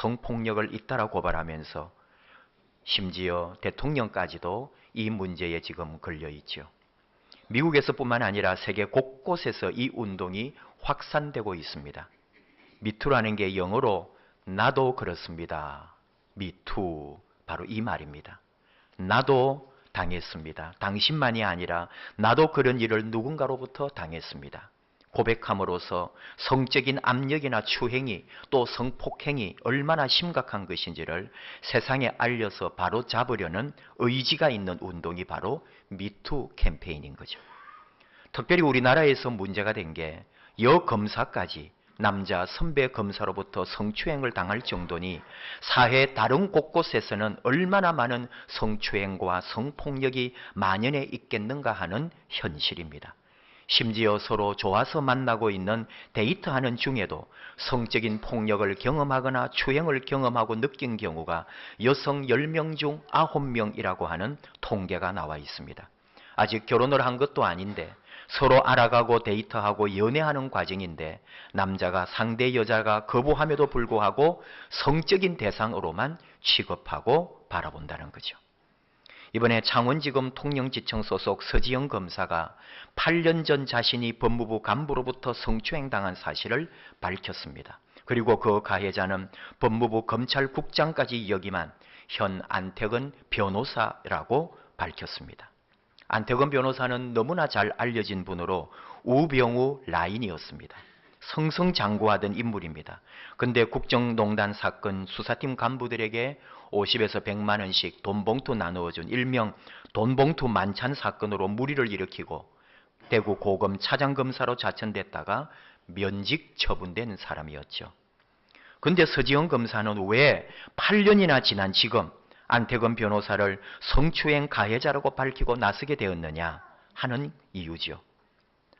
성폭력을 잇따라 고발하면서 심지어 대통령까지도 이 문제에 지금 걸려 있죠. 미국에서뿐만 아니라 세계 곳곳에서 이 운동이 확산되고 있습니다. 미투라는 게 영어로 나도 그렇습니다. 미투, 바로 이 말입니다. 나도 당했습니다. 당신만이 아니라 나도 그런 일을 누군가로부터 당했습니다. 고백함으로써 성적인 압력이나 추행이 또 성폭행이 얼마나 심각한 것인지를 세상에 알려서 바로 잡으려는 의지가 있는 운동이 바로 미투 캠페인인 거죠. 특별히 우리나라에서 문제가 된 게 여검사까지 남자 선배 검사로부터 성추행을 당할 정도니 사회 다른 곳곳에서는 얼마나 많은 성추행과 성폭력이 만연해 있겠는가 하는 현실입니다. 심지어 서로 좋아서 만나고 있는 데이트하는 중에도 성적인 폭력을 경험하거나 추행을 경험하고 느낀 경우가 여성 10명 중 9명이라고 하는 통계가 나와 있습니다. 아직 결혼을 한 것도 아닌데 서로 알아가고 데이트하고 연애하는 과정인데 남자가 상대 여자가 거부함에도 불구하고 성적인 대상으로만 취급하고 바라본다는 거죠. 이번에 창원지검 통영지청 소속 서지영 검사가 8년 전 자신이 법무부 간부로부터 성추행 당한 사실을 밝혔습니다. 그리고 그 가해자는 법무부 검찰국장까지 역임한 현 안태근 변호사라고 밝혔습니다. 안태근 변호사는 너무나 잘 알려진 분으로 우병우 라인이었습니다. 승승장구하던 인물입니다. 근데 국정농단 사건 수사팀 간부들에게 50에서 100만 원씩 돈봉투 나누어준 일명 돈봉투 만찬 사건으로 물의를 일으키고 대구 고검 차장검사로 자천됐다가 면직 처분된 사람이었죠. 근데 서지영 검사는 왜 8년이나 지난 지금 안태근 변호사를 성추행 가해자라고 밝히고 나서게 되었느냐 하는 이유죠.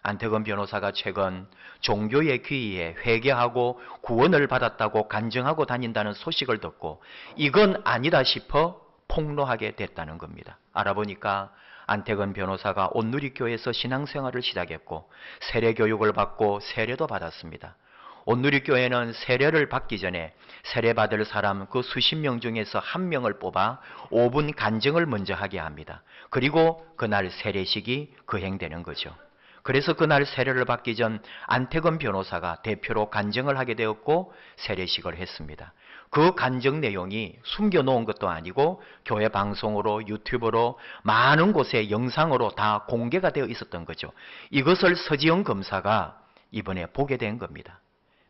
안태근 변호사가 최근 종교의 귀의에 회개하고 구원을 받았다고 간증하고 다닌다는 소식을 듣고 이건 아니다 싶어 폭로하게 됐다는 겁니다. 알아보니까 안태근 변호사가 온누리교회에서 신앙생활을 시작했고 세례교육을 받고 세례도 받았습니다. 온누리교회는 세례를 받기 전에 세례받을 사람 그 수십 명 중에서 한 명을 뽑아 5분 간증을 먼저 하게 합니다. 그리고 그날 세례식이 거행되는 거죠. 그래서 그날 세례를 받기 전 안태근 변호사가 대표로 간증을 하게 되었고 세례식을 했습니다. 그 간증 내용이 숨겨놓은 것도 아니고 교회 방송으로 유튜브로 많은 곳에 영상으로 다 공개가 되어 있었던 거죠. 이것을 서지영 검사가 이번에 보게 된 겁니다.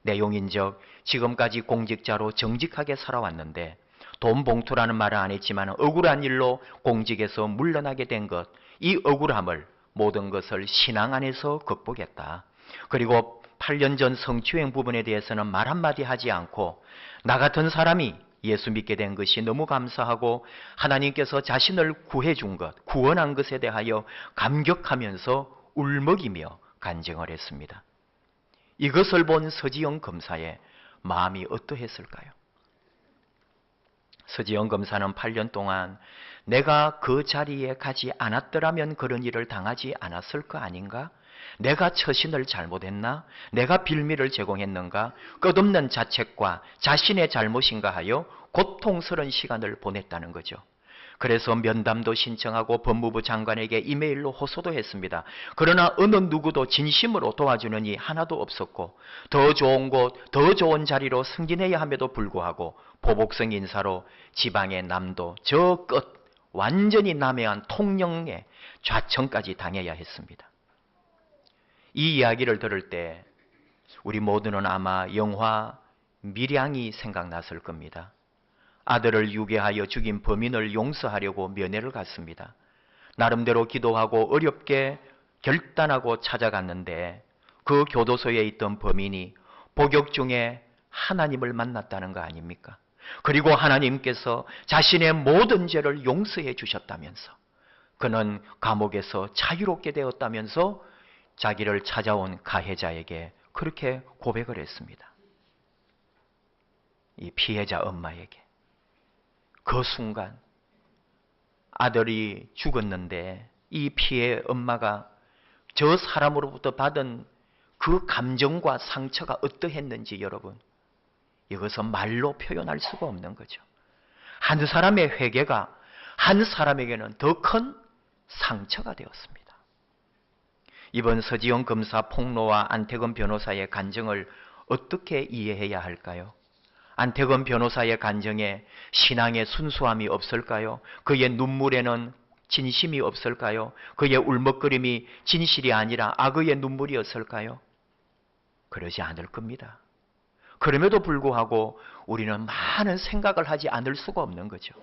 내용인즉 지금까지 공직자로 정직하게 살아왔는데 돈 봉투라는 말은 안 했지만 억울한 일로 공직에서 물러나게 된 것, 이 억울함을 모든 것을 신앙 안에서 극복했다. 그리고 8년 전 성추행 부분에 대해서는 말 한마디 하지 않고 나 같은 사람이 예수 믿게 된 것이 너무 감사하고 하나님께서 자신을 구해준 것, 구원한 것에 대하여 감격하면서 울먹이며 간증을 했습니다. 이것을 본 서지영 검사의 마음이 어떠했을까요? 서지영 검사는 8년 동안 내가 그 자리에 가지 않았더라면 그런 일을 당하지 않았을 거 아닌가? 내가 처신을 잘못했나? 내가 빌미를 제공했는가? 끝없는 자책과 자신의 잘못인가 하여 고통스러운 시간을 보냈다는 거죠. 그래서 면담도 신청하고 법무부 장관에게 이메일로 호소도 했습니다. 그러나 어느 누구도 진심으로 도와주는 이 하나도 없었고 더 좋은 곳, 더 좋은 자리로 승진해야 함에도 불구하고 보복성 인사로 지방의 남도 저 끝, 완전히 남해안 통영에 좌천까지 당해야 했습니다. 이 이야기를 들을 때 우리 모두는 아마 영화 밀양이 생각났을 겁니다. 아들을 유괴하여 죽인 범인을 용서하려고 면회를 갔습니다. 나름대로 기도하고 어렵게 결단하고 찾아갔는데 그 교도소에 있던 범인이 복역 중에 하나님을 만났다는 거 아닙니까? 그리고 하나님께서 자신의 모든 죄를 용서해 주셨다면서 그는 감옥에서 자유롭게 되었다면서 자기를 찾아온 가해자에게 그렇게 고백을 했습니다. 이 피해자 엄마에게. 그 순간 아들이 죽었는데 이 피해 엄마가 저 사람으로부터 받은 그 감정과 상처가 어떠했는지 여러분 이것은 말로 표현할 수가 없는 거죠. 한 사람의 회개가 한 사람에게는 더 큰 상처가 되었습니다. 이번 서지영 검사 폭로와 안태근 변호사의 간증을 어떻게 이해해야 할까요? 안태근 변호사의 간증에 신앙의 순수함이 없을까요? 그의 눈물에는 진심이 없을까요? 그의 울먹거림이 진실이 아니라 악의 눈물이었을까요? 그러지 않을 겁니다. 그럼에도 불구하고 우리는 많은 생각을 하지 않을 수가 없는 거죠.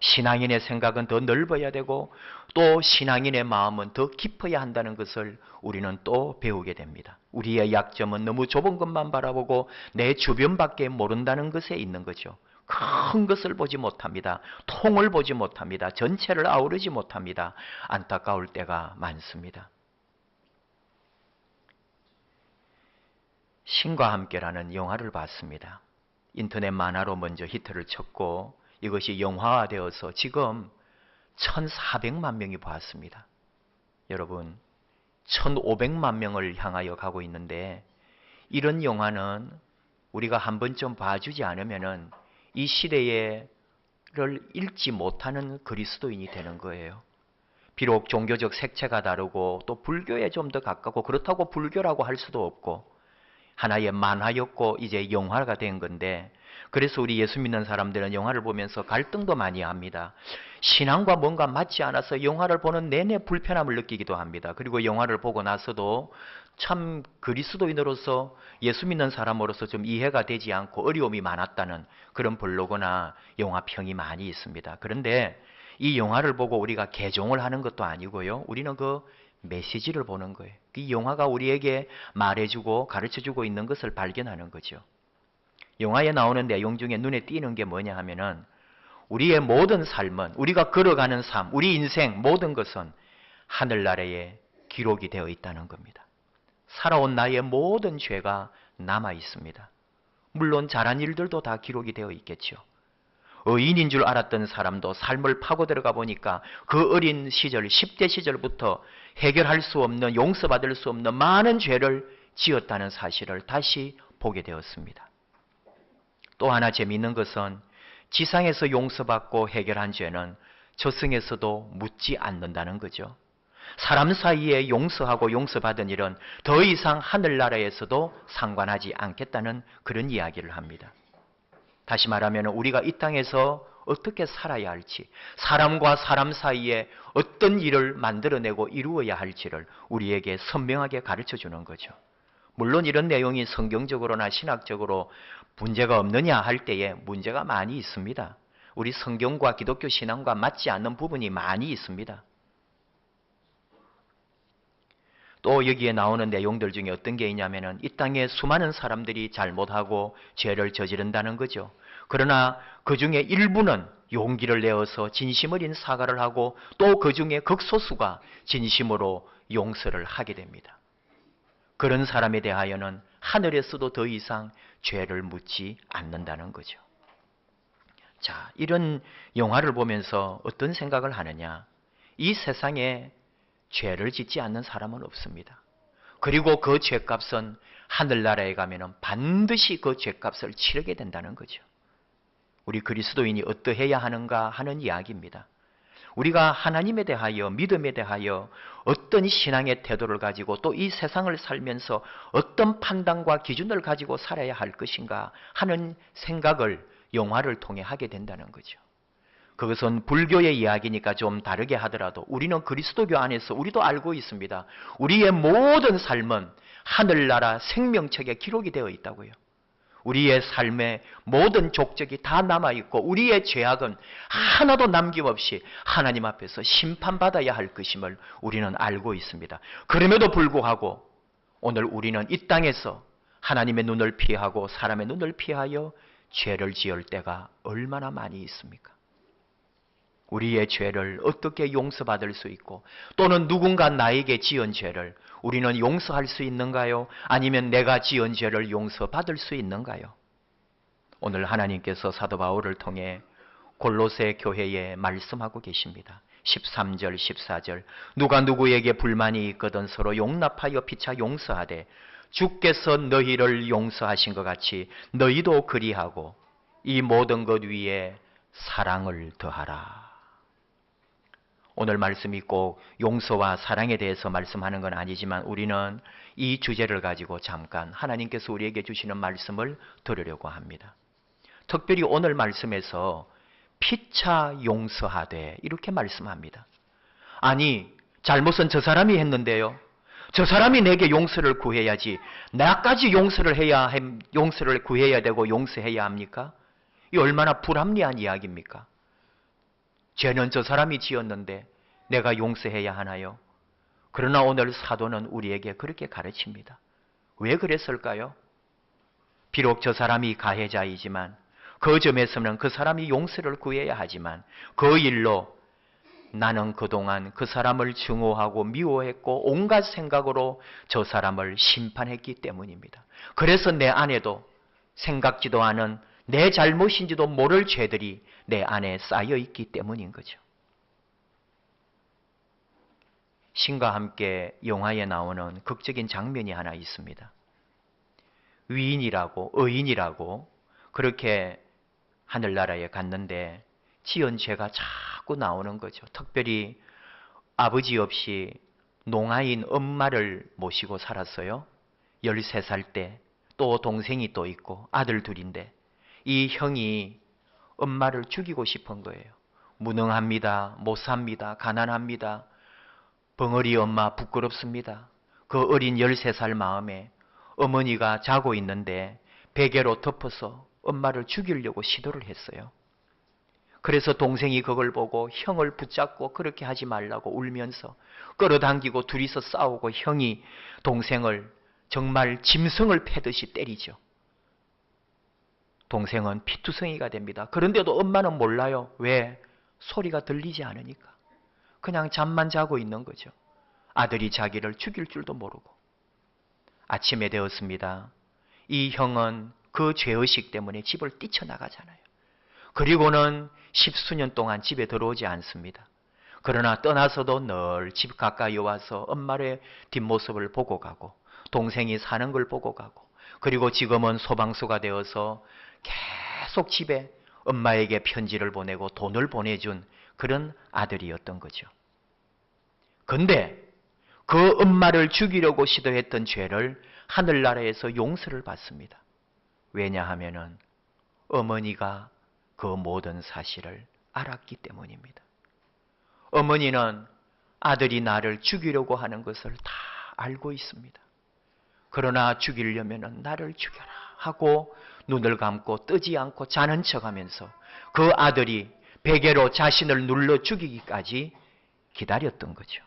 신앙인의 생각은 더 넓어야 되고 또 신앙인의 마음은 더 깊어야 한다는 것을 우리는 또 배우게 됩니다. 우리의 약점은 너무 좁은 것만 바라보고 내 주변밖에 모른다는 것에 있는 거죠. 큰 것을 보지 못합니다. 통을 보지 못합니다. 전체를 아우르지 못합니다. 안타까울 때가 많습니다. 신과 함께라는 영화를 봤습니다. 인터넷 만화로 먼저 히트를 쳤고 이것이 영화화되어서 지금 1,400만 명이 봤습니다. 여러분 1,500만 명을 향하여 가고 있는데 이런 영화는 우리가 한 번쯤 봐주지 않으면 이 시대를 읽지 못하는 그리스도인이 되는 거예요. 비록 종교적 색채가 다르고 또 불교에 좀 더 가깝고 그렇다고 불교라고 할 수도 없고 하나의 만화였고 이제 영화가 된 건데 그래서 우리 예수 믿는 사람들은 영화를 보면서 갈등도 많이 합니다. 신앙과 뭔가 맞지 않아서 영화를 보는 내내 불편함을 느끼기도 합니다. 그리고 영화를 보고 나서도 참 그리스도인으로서 예수 믿는 사람으로서 좀 이해가 되지 않고 어려움이 많았다는 그런 블로그나 영화평이 많이 있습니다. 그런데 이 영화를 보고 우리가 개종을 하는 것도 아니고요. 우리는 그 메시지를 보는 거예요. 이 영화가 우리에게 말해주고 가르쳐주고 있는 것을 발견하는 거죠. 영화에 나오는 내용 중에 눈에 띄는 게 뭐냐 하면은 우리의 모든 삶은 우리가 걸어가는 삶, 우리 인생 모든 것은 하늘나라에 기록이 되어 있다는 겁니다. 살아온 나의 모든 죄가 남아 있습니다. 물론 잘한 일들도 다 기록이 되어 있겠죠. 의인인 줄 알았던 사람도 삶을 파고 들어가 보니까 그 어린 시절, 10대 시절부터 해결할 수 없는, 용서받을 수 없는 많은 죄를 지었다는 사실을 다시 보게 되었습니다. 또 하나 재미있는 것은 지상에서 용서받고 해결한 죄는 저승에서도 묻지 않는다는 거죠. 사람 사이에 용서하고 용서받은 일은 더 이상 하늘나라에서도 상관하지 않겠다는 그런 이야기를 합니다. 다시 말하면 우리가 이 땅에서 어떻게 살아야 할지, 사람과 사람 사이에 어떤 일을 만들어내고 이루어야 할지를 우리에게 선명하게 가르쳐주는 거죠. 물론 이런 내용이 성경적으로나 신학적으로 문제가 없느냐 할 때에 문제가 많이 있습니다. 우리 성경과 기독교 신앙과 맞지 않는 부분이 많이 있습니다. 또 여기에 나오는 내용들 중에 어떤 게 있냐면은 이 땅에 수많은 사람들이 잘못하고 죄를 저지른다는 거죠. 그러나 그 중에 일부는 용기를 내어서 진심 어린 사과를 하고 또 그 중에 극소수가 진심으로 용서를 하게 됩니다. 그런 사람에 대하여는 하늘에서도 더 이상 죄를 묻지 않는다는 거죠. 자, 이런 영화를 보면서 어떤 생각을 하느냐? 이 세상에 죄를 짓지 않는 사람은 없습니다. 그리고 그 죄값은 하늘나라에 가면은 반드시 그 죄값을 치르게 된다는 거죠. 우리 그리스도인이 어떠해야 하는가 하는 이야기입니다. 우리가 하나님에 대하여, 믿음에 대하여 어떤 신앙의 태도를 가지고 또 이 세상을 살면서 어떤 판단과 기준을 가지고 살아야 할 것인가 하는 생각을 영화를 통해 하게 된다는 거죠. 그것은 불교의 이야기니까 좀 다르게 하더라도 우리는 그리스도교 안에서 우리도 알고 있습니다. 우리의 모든 삶은 하늘나라 생명책에 기록이 되어 있다고요. 우리의 삶의 모든 족적이 다 남아있고 우리의 죄악은 하나도 남김없이 하나님 앞에서 심판받아야 할 것임을 우리는 알고 있습니다. 그럼에도 불구하고 오늘 우리는 이 땅에서 하나님의 눈을 피하고 사람의 눈을 피하여 죄를 지을 때가 얼마나 많이 있습니까? 우리의 죄를 어떻게 용서받을 수 있고 또는 누군가 나에게 지은 죄를 우리는 용서할 수 있는가요? 아니면 내가 지은 죄를 용서받을 수 있는가요? 오늘 하나님께서 사도 바울을 통해 골로새 교회에 말씀하고 계십니다. 13절 14절 누가 누구에게 불만이 있거든 서로 용납하여 피차 용서하되 주께서 너희를 용서하신 것 같이 너희도 그리하고 이 모든 것 위에 사랑을 더하라. 오늘 말씀이 꼭 용서와 사랑에 대해서 말씀하는 건 아니지만 우리는 이 주제를 가지고 잠깐 하나님께서 우리에게 주시는 말씀을 들으려고 합니다. 특별히 오늘 말씀에서 피차 용서하되 이렇게 말씀합니다. 아니, 잘못은 저 사람이 했는데요. 저 사람이 내게 용서를 구해야지 나까지 용서를 구해야 되고 용서해야 합니까? 이 얼마나 불합리한 이야기입니까? 죄는 저 사람이 지었는데 내가 용서해야 하나요? 그러나 오늘 사도는 우리에게 그렇게 가르칩니다. 왜 그랬을까요? 비록 저 사람이 가해자이지만 그 점에서는 그 사람이 용서를 구해야 하지만 그 일로 나는 그동안 그 사람을 증오하고 미워했고 온갖 생각으로 저 사람을 심판했기 때문입니다. 그래서 내 안에도 생각지도 않은 내 잘못인지도 모를 죄들이 내 안에 쌓여 있기 때문인 거죠. 신과 함께 영화에 나오는 극적인 장면이 하나 있습니다. 위인이라고 의인이라고 그렇게 하늘나라에 갔는데 지은 죄가 자꾸 나오는 거죠. 특별히 아버지 없이 농아인 엄마를 모시고 살았어요. 13살 때 또 동생이 또 있고 아들 둘인데 이 형이 엄마를 죽이고 싶은 거예요. 무능합니다. 못 삽니다. 가난합니다. 벙어리 엄마 부끄럽습니다. 그 어린 13살 마음에 어머니가 자고 있는데 베개로 덮어서 엄마를 죽이려고 시도를 했어요. 그래서 동생이 그걸 보고 형을 붙잡고 그렇게 하지 말라고 울면서 끌어당기고 둘이서 싸우고 형이 동생을 정말 짐승을 패듯이 때리죠. 동생은 피투성이가 됩니다. 그런데도 엄마는 몰라요. 왜? 소리가 들리지 않으니까. 그냥 잠만 자고 있는 거죠. 아들이 자기를 죽일 줄도 모르고. 아침에 되었습니다. 이 형은 그 죄의식 때문에 집을 뛰쳐나가잖아요. 그리고는 10수년 동안 집에 들어오지 않습니다. 그러나 떠나서도 늘 집 가까이 와서 엄마의 뒷모습을 보고 가고 동생이 사는 걸 보고 가고 그리고 지금은 소방서가 되어서 계속 집에 엄마에게 편지를 보내고 돈을 보내준 그런 아들이었던 거죠. 근데 그 엄마를 죽이려고 시도했던 죄를 하늘나라에서 용서를 받습니다. 왜냐하면은 어머니가 그 모든 사실을 알았기 때문입니다. 어머니는 아들이 나를 죽이려고 하는 것을 다 알고 있습니다. 그러나 죽이려면 나를 죽여라 하고 눈을 감고 뜨지 않고 자는 척하면서 그 아들이 베개로 자신을 눌러 죽이기까지 기다렸던 거죠.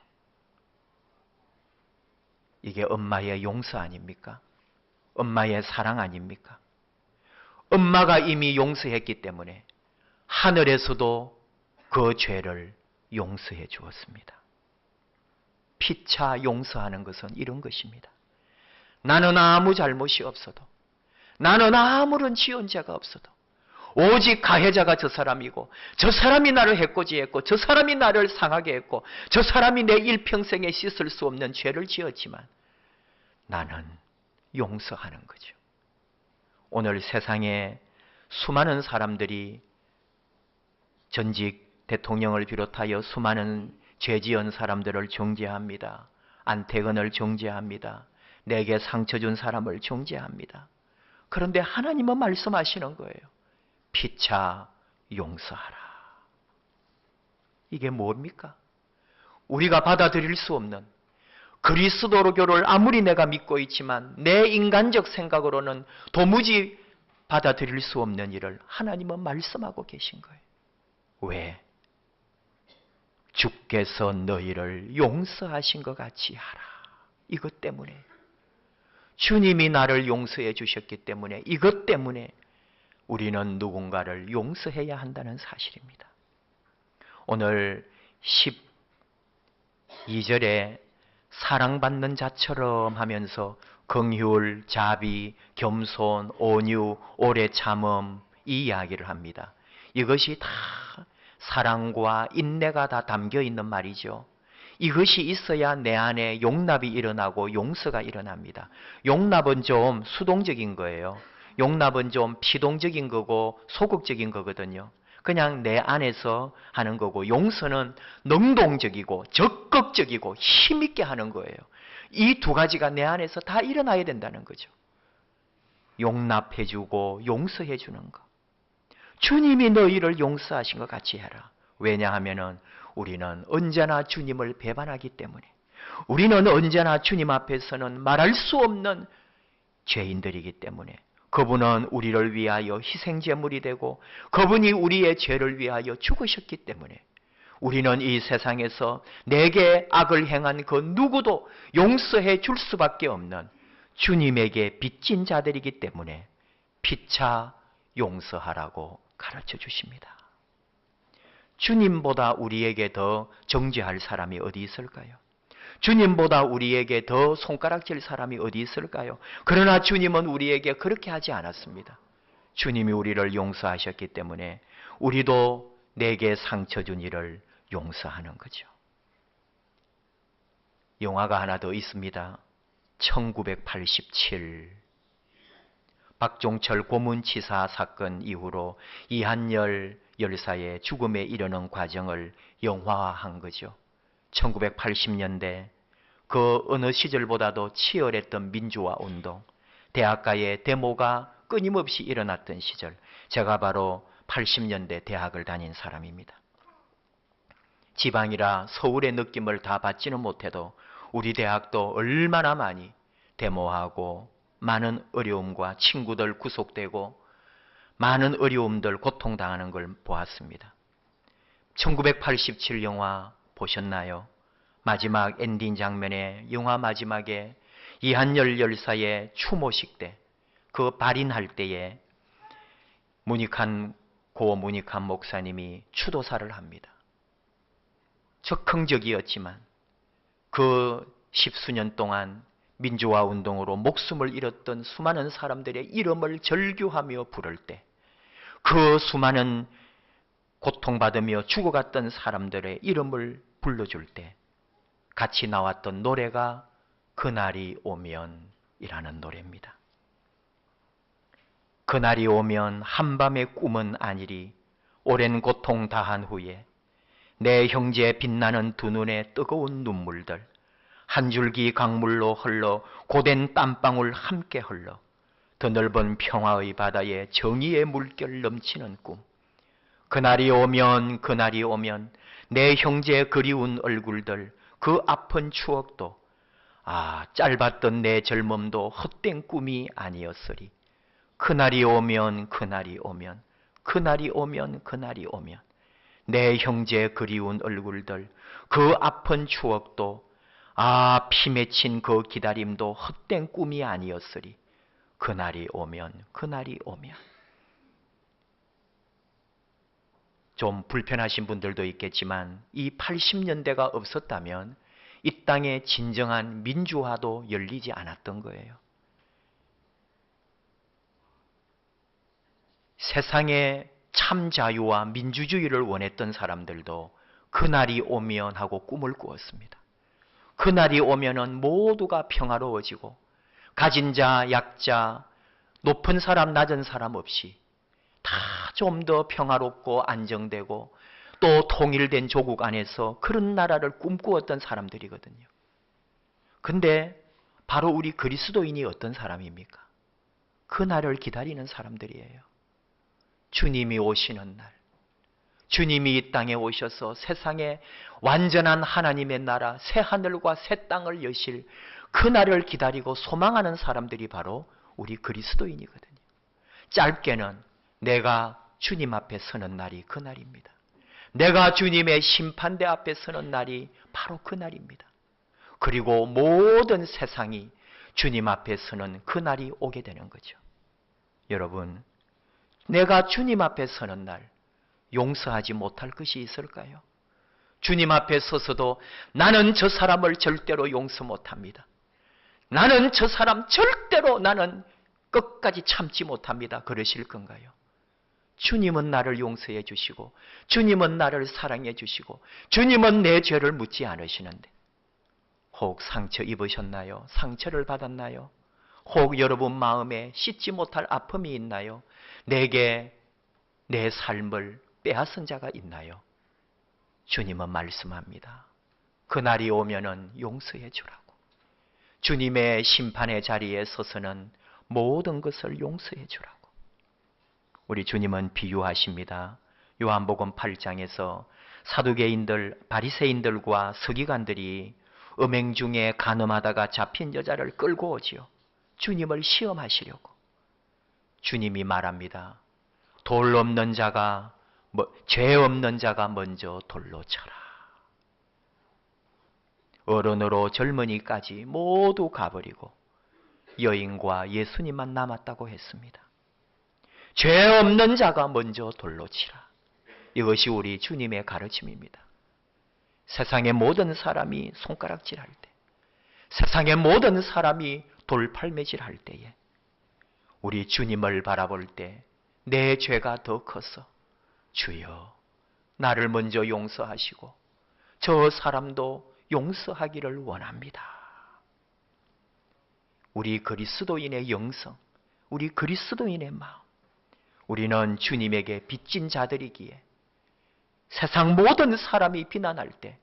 이게 엄마의 용서 아닙니까? 엄마의 사랑 아닙니까? 엄마가 이미 용서했기 때문에 하늘에서도 그 죄를 용서해 주었습니다. 피차 용서하는 것은 이런 것입니다. 나는 아무 잘못이 없어도 나는 아무런 지은 죄가 없어도 오직 가해자가 저 사람이고 저 사람이 나를 해코지했고 저 사람이 나를 상하게 했고 저 사람이 내 일평생에 씻을 수 없는 죄를 지었지만 나는 용서하는 거죠. 오늘 세상에 수많은 사람들이 전직 대통령을 비롯하여 수많은 죄 지은 사람들을 정죄합니다. 안태근을 정죄합니다. 내게 상처 준 사람을 정죄합니다. 그런데 하나님은 말씀하시는 거예요. 피차 용서하라. 이게 뭡니까? 우리가 받아들일 수 없는 그리스도교를 아무리 내가 믿고 있지만 내 인간적 생각으로는 도무지 받아들일 수 없는 일을 하나님은 말씀하고 계신 거예요. 왜? 주께서 너희를 용서하신 것 같이 하라. 이것 때문에. 주님이 나를 용서해 주셨기 때문에 이것 때문에 우리는 누군가를 용서해야 한다는 사실입니다. 오늘 12절에 사랑받는 자처럼 하면서 긍휼, 자비, 겸손, 온유, 오래 참음 이 이야기를 합니다. 이것이 다 사랑과 인내가 다 담겨 있는 말이죠. 이것이 있어야 내 안에 용납이 일어나고 용서가 일어납니다. 용납은 좀 수동적인 거예요. 용납은 좀 피동적인 거고 소극적인 거거든요. 그냥 내 안에서 하는 거고, 용서는 능동적이고 적극적이고 힘있게 하는 거예요. 이 두 가지가 내 안에서 다 일어나야 된다는 거죠. 용납해주고 용서해주는 거. 주님이 너희를 용서하신 것 같이 해라. 왜냐하면 우리는 언제나 주님을 배반하기 때문에, 우리는 언제나 주님 앞에서는 말할 수 없는 죄인들이기 때문에, 그분은 우리를 위하여 희생제물이 되고 그분이 우리의 죄를 위하여 죽으셨기 때문에, 우리는 이 세상에서 내게 악을 행한 그 누구도 용서해 줄 수밖에 없는 주님에게 빚진 자들이기 때문에 피차 용서하라고 가르쳐 주십니다. 주님보다 우리에게 더 정죄할 사람이 어디 있을까요? 주님보다 우리에게 더 손가락질 사람이 어디 있을까요? 그러나 주님은 우리에게 그렇게 하지 않았습니다. 주님이 우리를 용서하셨기 때문에 우리도 내게 상처 준 일을 용서하는 거죠. 영화가 하나 더 있습니다. 1987. 박종철 고문치사 사건 이후로 이한열 열사의 죽음에 이르는 과정을 영화화한 거죠. 1980년대 그 어느 시절보다도 치열했던 민주화 운동, 대학가의 데모가 끊임없이 일어났던 시절, 제가 바로 80년대 대학을 다닌 사람입니다. 지방이라 서울의 느낌을 다 받지는 못해도 우리 대학도 얼마나 많이 데모하고 많은 어려움과 친구들 구속되고 많은 어려움들 고통당하는 걸 보았습니다. 1987 영화 보셨나요? 마지막 엔딩 장면에, 영화 마지막에 이한열 열사의 추모식 때, 그 발인할 때에 고 문익환 목사님이 추도사를 합니다. 적극적이었지만 그 십수년 동안 민주화 운동으로 목숨을 잃었던 수많은 사람들의 이름을 절규하며 부를 때, 그 수많은 고통받으며 죽어갔던 사람들의 이름을 불러줄 때 같이 나왔던 노래가 그날이 오면 이라는 노래입니다. 그날이 오면 한밤의 꿈은 아니리, 오랜 고통 다한 후에 내 형제의 빛나는 두 눈에 뜨거운 눈물들, 한 줄기 강물로 흘러 고된 땀방울 함께 흘러 더 넓은 평화의 바다에 정의의 물결 넘치는 꿈. 그날이 오면, 그날이 오면 내 형제의 그리운 얼굴들, 그 아픈 추억도, 짧았던 내 젊음도 헛된 꿈이 아니었으리. 그날이 오면, 그날이 오면, 그날이 오면, 그날이 오면 내 형제의 그리운 얼굴들, 그 아픈 추억도, 피 맺힌 그 기다림도 헛된 꿈이 아니었으리. 그날이 오면, 그날이 오면. 좀 불편하신 분들도 있겠지만 이 80년대가 없었다면 이 땅에 진정한 민주화도 열리지 않았던 거예요. 세상에 참 자유와 민주주의를 원했던 사람들도 그날이 오면 하고 꿈을 꾸었습니다. 그날이 오면은 모두가 평화로워지고 가진 자, 약자, 높은 사람, 낮은 사람 없이 다 좀 더 평화롭고 안정되고 또 통일된 조국 안에서 그런 나라를 꿈꾸었던 사람들이거든요. 근데 바로 우리 그리스도인이 어떤 사람입니까? 그 날을 기다리는 사람들이에요. 주님이 오시는 날, 주님이 이 땅에 오셔서 세상에 완전한 하나님의 나라, 새 하늘과 새 땅을 여실 그 날을 기다리고 소망하는 사람들이 바로 우리 그리스도인이거든요. 짧게는 내가 주님 앞에 서는 날이 그 날입니다. 내가 주님의 심판대 앞에 서는 날이 바로 그 날입니다. 그리고 모든 세상이 주님 앞에 서는 그 날이 오게 되는 거죠. 여러분, 내가 주님 앞에 서는 날 용서하지 못할 것이 있을까요? 주님 앞에 서서도 나는 저 사람을 절대로 용서 못합니다. 나는 저 사람 절대로 나는 끝까지 참지 못합니다. 그러실 건가요? 주님은 나를 용서해 주시고 주님은 나를 사랑해 주시고 주님은 내 죄를 묻지 않으시는데 혹 상처 입으셨나요? 상처를 받았나요? 혹 여러분 마음에 씻지 못할 아픔이 있나요? 내게 내 삶을 빼앗은 자가 있나요? 주님은 말씀합니다. 그날이 오면은 용서해 주라고. 주님의 심판의 자리에 서서는 모든 것을 용서해 주라고. 우리 주님은 비유하십니다. 요한복음 8장에서 사두개인들, 바리새인들과 서기관들이 음행 중에 간음하다가 잡힌 여자를 끌고 오지요. 주님을 시험하시려고. 주님이 말합니다. 돌 없는 자가, 죄 없는 자가 먼저 돌로 쳐라. 어른으로 젊은이까지 모두 가버리고 여인과 예수님만 남았다고 했습니다. 죄 없는 자가 먼저 돌로 치라. 이것이 우리 주님의 가르침입니다. 세상의 모든 사람이 손가락질할 때, 세상의 모든 사람이 돌팔매질할 때에 우리 주님을 바라볼 때 내 죄가 더 커서 주여 나를 먼저 용서하시고 저 사람도 용서하기를 원합니다. 우리 그리스도인의 영성, 우리 그리스도인의 마음, 우리는 주님에게 빚진 자들이기에 세상 모든 사람이 비난할 때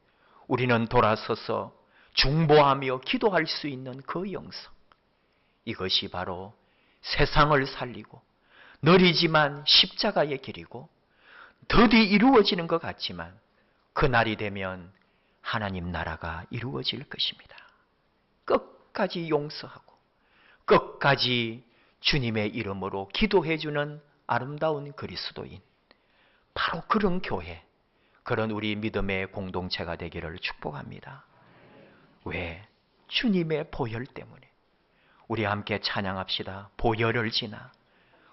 우리는 돌아서서 중보하며 기도할 수 있는 그 영성, 이것이 바로 세상을 살리고 느리지만 십자가의 길이고 더디 이루어지는 것 같지만 그날이 되면 하나님 나라가 이루어질 것입니다. 끝까지 용서하고 끝까지 주님의 이름으로 기도해주는 아름다운 그리스도인, 바로 그런 교회, 그런 우리 믿음의 공동체가 되기를 축복합니다. 왜? 주님의 보혈 때문에. 우리 함께 찬양합시다. 보혈을 지나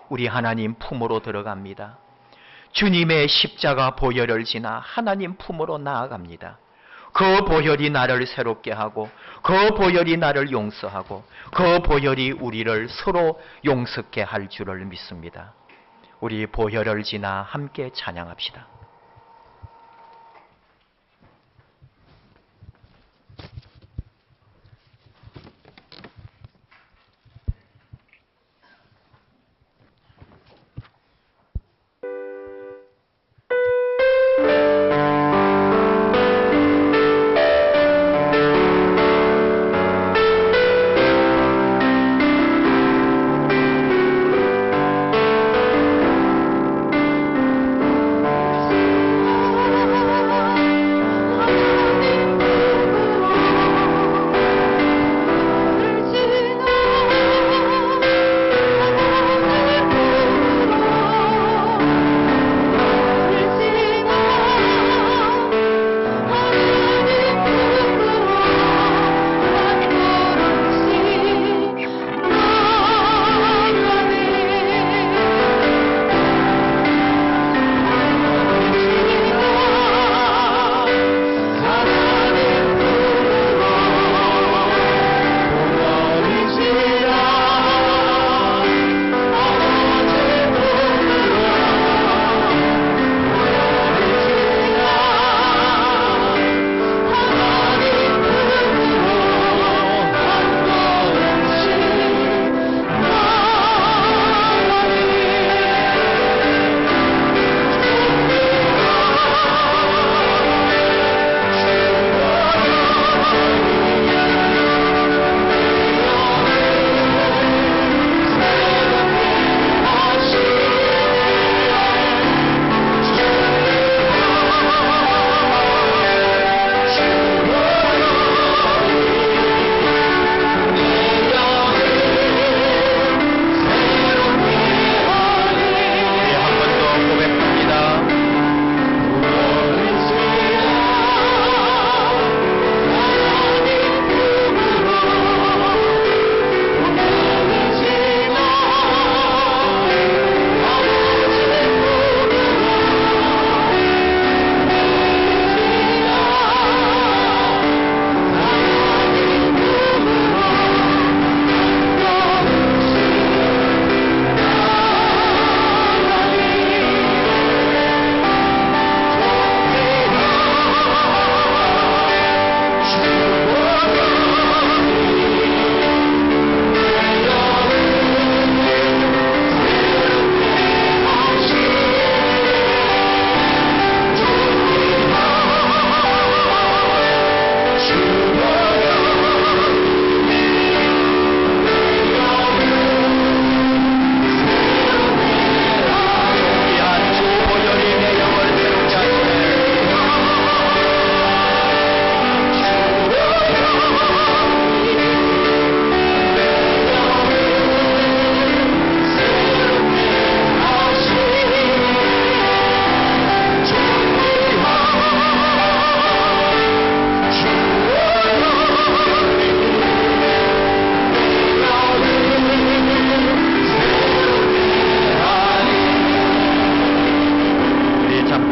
우리 하나님 품으로 들어갑니다. 주님의 십자가 보혈을 지나 하나님 품으로 나아갑니다. 그 보혈이 나를 새롭게 하고 그 보혈이 나를 용서하고 그 보혈이 우리를 서로 용서케 할 줄을 믿습니다. 우리 보혈을 지나 함께 찬양합시다.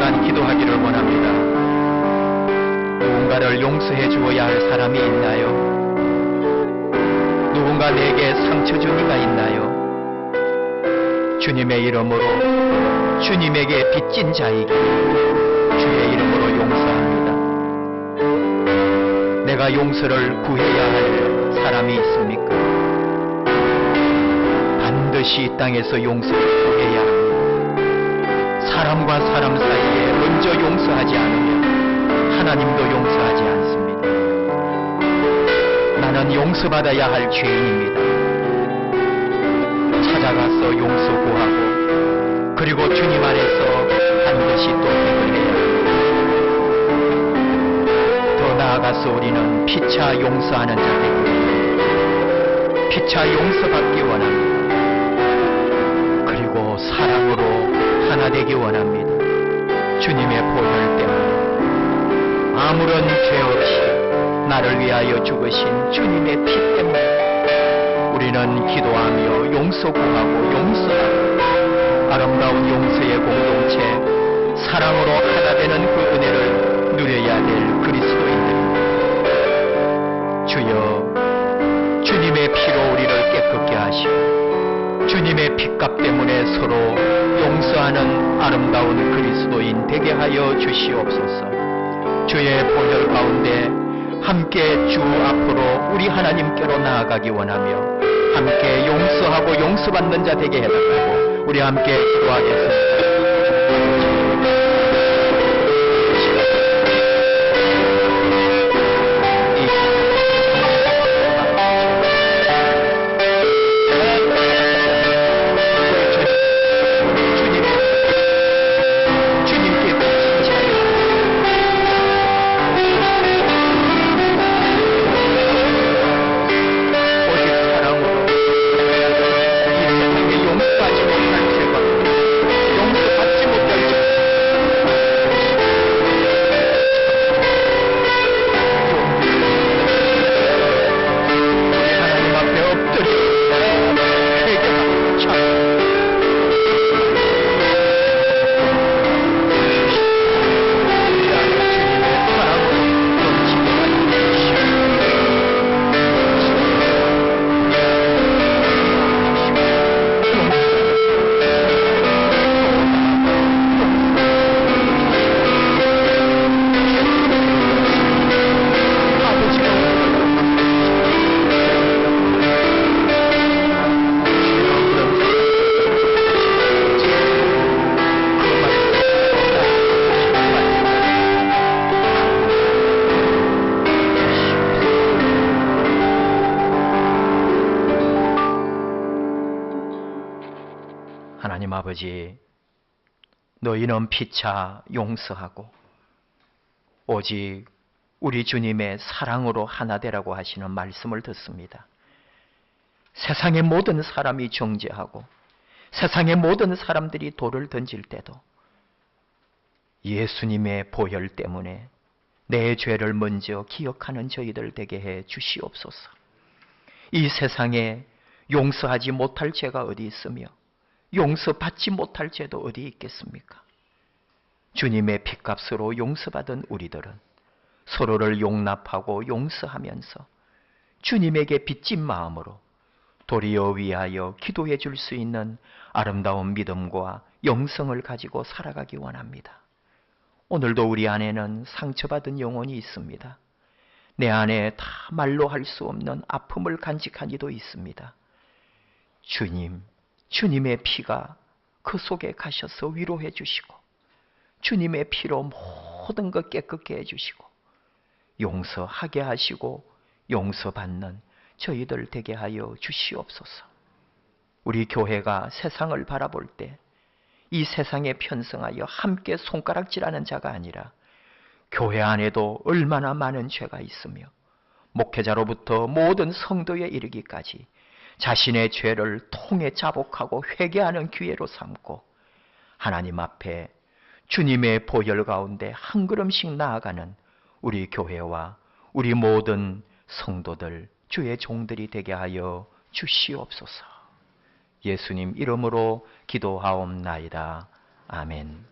시간 기도하기를 원합니다. 누군가를 용서해 주어야 할 사람이 있나요? 누군가 내게 상처 준 이가 있나요? 주님의 이름으로 주님에게 빚진 자에게 주의 이름으로 용서합니다. 내가 용서를 구해야 할 사람이 있습니까? 반드시 이 땅에서 용서를 구해야 합니다. 사람과 사람 사이에 먼저 용서하지 않으면 하나님도 용서하지 않습니다. 나는 용서받아야 할 죄인입니다. 찾아가서 용서 구하고 그리고 주님 안에서 반드시 또 회개해야 합니다. 더 나아가서 우리는 피차 용서하는 자 되기 원합니다. 피차 용서받기 원합니다. 그리고 사랑으로 하나 되기 원합니다. 주님의 보혈 때문에 아무런 죄 없이 나를 위하여 죽으신 주님의 피 때문에 우리는 기도하며 용서 구하고 용서하고 아름다운 용서의 공동체 사랑으로 하나 되는 그 은혜를 누려야 될 그리스도인들입니다. 주여 주님의 피로 우리를 깨끗게 하시고 주님의 핏값 때문에 서로 용서하는 아름다운 그리스도인 되게 하여 주시옵소서. 주의 보혈 가운데 함께 주 앞으로 우리 하나님께로 나아가기 원하며 함께 용서하고 용서받는 자 되게 해달라고 우리 함께 기도하겠습니다. 하나님 아버지, 너희는 피차 용서하고 오직 우리 주님의 사랑으로 하나 되라고 하시는 말씀을 듣습니다. 세상의 모든 사람이 정죄하고 세상의 모든 사람들이 돌을 던질 때도 예수님의 보혈 때문에 내 죄를 먼저 기억하는 저희들 되게 해 주시옵소서. 이 세상에 용서하지 못할 죄가 어디 있으며 용서받지 못할 죄도 어디 있겠습니까? 주님의 핏값으로 용서받은 우리들은 서로를 용납하고 용서하면서 주님에게 빚진 마음으로 도리어 위하여 기도해 줄 수 있는 아름다운 믿음과 영성을 가지고 살아가기 원합니다. 오늘도 우리 안에는 상처받은 영혼이 있습니다. 내 안에 다 말로 할 수 없는 아픔을 간직한 이도 있습니다. 주님의 피가 그 속에 가셔서 위로해 주시고 주님의 피로 모든 것 깨끗게 해주시고 용서하게 하시고 용서받는 저희들 되게 하여 주시옵소서. 우리 교회가 세상을 바라볼 때 이 세상에 편성하여 함께 손가락질하는 자가 아니라 교회 안에도 얼마나 많은 죄가 있으며 목회자로부터 모든 성도에 이르기까지 자신의 죄를 통해 자복하고 회개하는 기회로 삼고 하나님 앞에 주님의 보혈 가운데 한 걸음씩 나아가는 우리 교회와 우리 모든 성도들, 주의 종들이 되게 하여 주시옵소서. 예수님 이름으로 기도하옵나이다. 아멘.